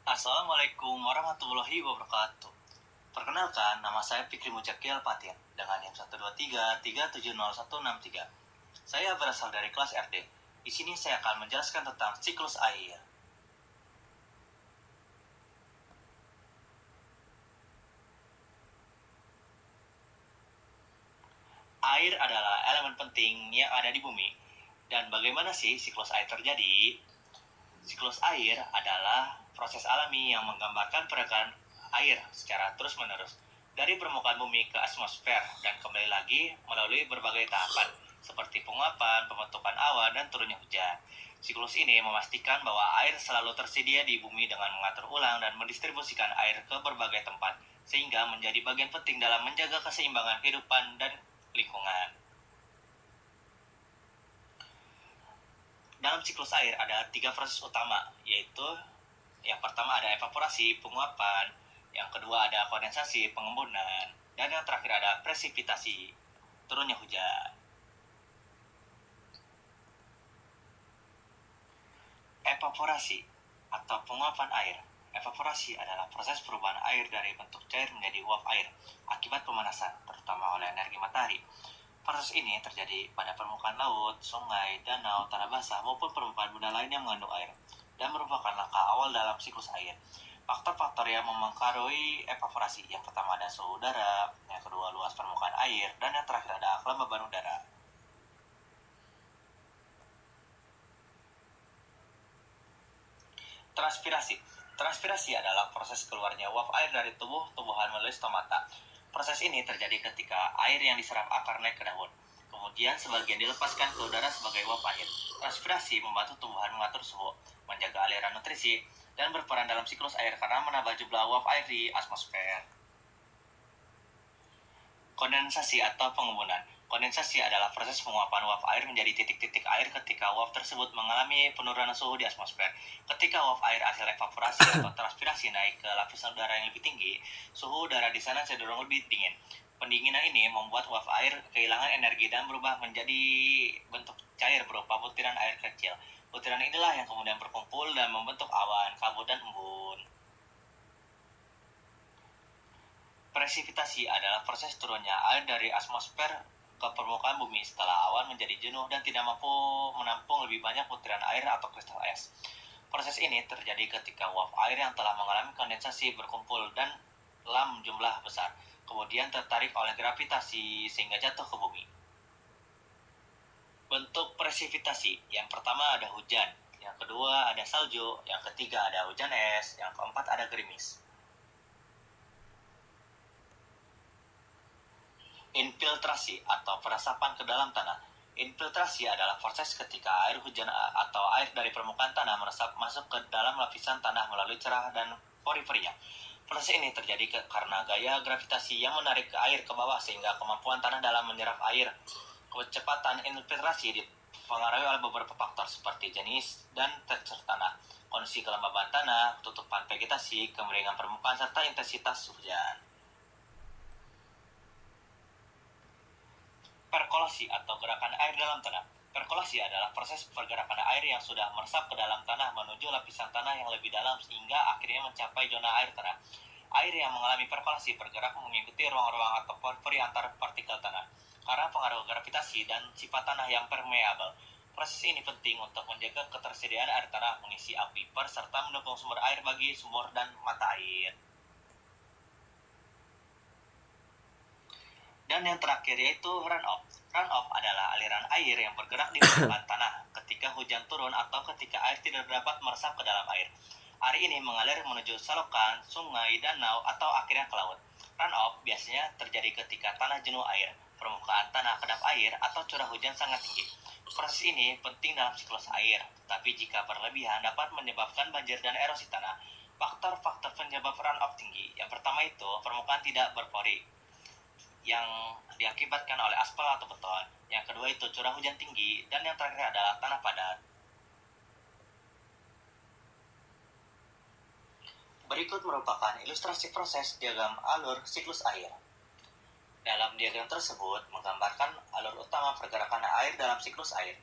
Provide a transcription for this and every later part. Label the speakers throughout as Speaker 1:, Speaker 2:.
Speaker 1: Assalamualaikum warahmatullahi wabarakatuh. Perkenalkan, nama saya Fikri Mujakil Patin dengan NIM 123370163. Saya berasal dari kelas RD. Di sini saya akan menjelaskan tentang siklus air. Air adalah elemen penting yang ada di bumi. Dan bagaimana sih siklus air terjadi? Siklus air adalah proses alami yang menggambarkan pergerakan air secara terus-menerus dari permukaan bumi ke atmosfer dan kembali lagi melalui berbagai tahapan seperti penguapan, pembentukan awan, dan turunnya hujan. Siklus ini memastikan bahwa air selalu tersedia di bumi dengan mengatur ulang dan mendistribusikan air ke berbagai tempat sehingga menjadi bagian penting dalam menjaga keseimbangan kehidupan dan lingkungan. Dalam siklus air ada 3 proses utama, yaitu yang pertama ada evaporasi, penguapan, yang kedua ada kondensasi, pengembunan, dan yang terakhir ada presipitasi, turunnya hujan. Evaporasi atau penguapan air. Evaporasi adalah proses perubahan air dari bentuk cair menjadi uap air akibat pemanasan, terutama oleh energi matahari. Proses ini terjadi pada permukaan laut, sungai, danau, tanah basah, maupun permukaan benda lain yang mengandung air, dan merupakan langkah awal dalam siklus air. Faktor-faktor yang mempengaruhi evaporasi, yang pertama ada suhu udara, yang kedua luas permukaan air, dan yang terakhir ada kelembaban udara. Transpirasi. Transpirasi adalah proses keluarnya uap air dari tumbuhan melalui stomata. Proses ini terjadi ketika air yang diserap akar naik ke daun. Kemudian sebagian dilepaskan ke udara sebagai uap air. Transpirasi membantu tumbuhan mengatur suhu, menjaga aliran nutrisi, dan berperan dalam siklus air karena menambah jumlah uap air di atmosfer. Kondensasi atau pengembunan. Kondensasi adalah proses penguapan uap air menjadi titik-titik air ketika uap tersebut mengalami penurunan suhu di atmosfer. Ketika uap air hasil evaporasi atau transpirasi naik ke lapisan udara yang lebih tinggi, suhu udara di sana cenderung lebih dingin. Pendinginan ini membuat uap air kehilangan energi dan berubah menjadi bentuk cair berupa butiran air kecil. Butiran inilah yang kemudian berkumpul dan membentuk awan, kabut, dan embun. Presipitasi adalah proses turunnya air dari atmosfer ke permukaan bumi setelah awan menjadi jenuh dan tidak mampu menampung lebih banyak butiran air atau kristal es. Proses ini terjadi ketika uap air yang telah mengalami kondensasi berkumpul dan dalam jumlah besar, kemudian tertarik oleh gravitasi sehingga jatuh ke bumi. Bentuk presipitasi, yang pertama ada hujan, yang kedua ada salju, yang ketiga ada hujan es, yang keempat ada gerimis. Infiltrasi atau peresapan ke dalam tanah. Infiltrasi adalah proses ketika air hujan atau air dari permukaan tanah meresap masuk ke dalam lapisan tanah melalui celah dan pori-porinya. Proses ini terjadi karena gaya gravitasi yang menarik air ke bawah sehingga kemampuan tanah dalam menyerap air. Kecepatan infiltrasi dipengaruhi oleh beberapa faktor seperti jenis dan tekstur tanah, kondisi kelembaban tanah, tutupan vegetasi, kemiringan permukaan, serta intensitas hujan. Perkolasi atau gerakan air dalam tanah. Perkolasi adalah proses pergerakan air yang sudah meresap ke dalam tanah menuju lapisan tanah yang lebih dalam sehingga akhirnya mencapai zona air tanah. Air yang mengalami perkolasi bergerak mengikuti ruang-ruang atau pori antar partikel tanah karena pengaruh gravitasi dan sifat tanah yang permeabel. Proses ini penting untuk menjaga ketersediaan air tanah, mengisi aquifer, serta mendukung sumber air bagi sumur dan mata air. Dan yang terakhir yaitu runoff. Runoff adalah aliran air yang bergerak di permukaan tanah ketika hujan turun atau ketika air tidak dapat meresap ke dalam air. Air ini mengalir menuju selokan, sungai, danau, atau akhirnya ke laut. Runoff biasanya terjadi ketika tanah jenuh air, permukaan tanah kedap air, atau curah hujan sangat tinggi. Proses ini penting dalam siklus air, tapi jika berlebihan dapat menyebabkan banjir dan erosi tanah. Faktor-faktor penyebab runoff tinggi. Yang pertama itu permukaan tidak berpori, yang diakibatkan oleh aspal atau beton. Yang kedua itu curah hujan tinggi, dan yang terakhir adalah tanah padat. Berikut merupakan ilustrasi proses diagram alur siklus air. Dalam diagram tersebut menggambarkan alur utama pergerakan air dalam siklus air.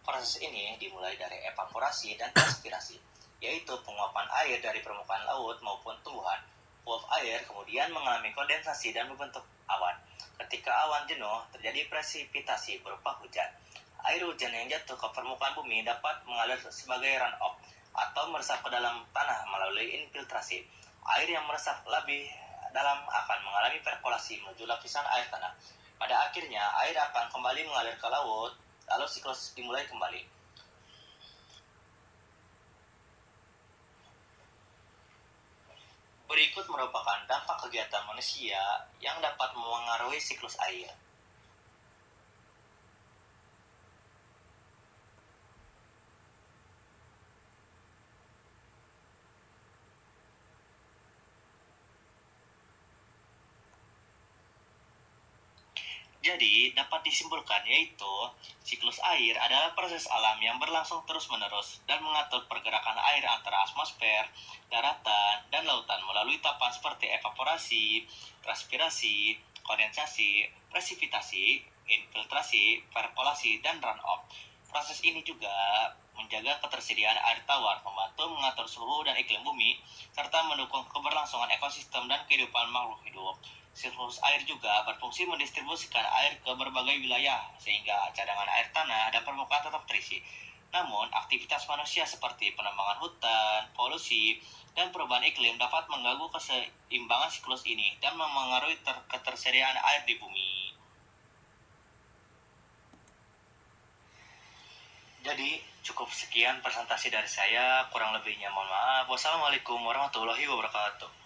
Speaker 1: Proses ini dimulai dari evaporasi dan transpirasi. yaitu penguapan air dari permukaan laut maupun tumbuhan. Uap air kemudian mengalami kondensasi dan membentuk awan. Ketika awan jenuh, terjadi presipitasi berupa hujan. Air hujan yang jatuh ke permukaan bumi dapat mengalir sebagai runoff atau meresap ke dalam tanah melalui infiltrasi. Air yang meresap lebih dalam akan mengalami perkolasi menuju lapisan air tanah. Pada akhirnya, air akan kembali mengalir ke laut, lalu siklus dimulai kembali. Berikut merupakan dampak kegiatan manusia yang dapat memengaruhi siklus air. Jadi, dapat disimpulkan yaitu siklus air adalah proses alam yang berlangsung terus-menerus dan mengatur pergerakan air antara atmosfer, daratan, dan lautan melalui tahapan seperti evaporasi, transpirasi, kondensasi, presipitasi, infiltrasi, perkolasi, dan runoff. Proses ini juga menjaga ketersediaan air tawar, membantu mengatur suhu dan iklim bumi, serta mendukung keberlangsungan ekosistem dan kehidupan makhluk hidup. Siklus air juga berfungsi mendistribusikan air ke berbagai wilayah, sehingga cadangan air tanah dan permukaan tetap terisi. Namun, aktivitas manusia seperti penambangan hutan, polusi, dan perubahan iklim dapat mengganggu keseimbangan siklus ini dan memengaruhi ketersediaan air di bumi. Jadi, cukup sekian presentasi dari saya. Kurang lebihnya mohon maaf. Wassalamualaikum warahmatullahi wabarakatuh.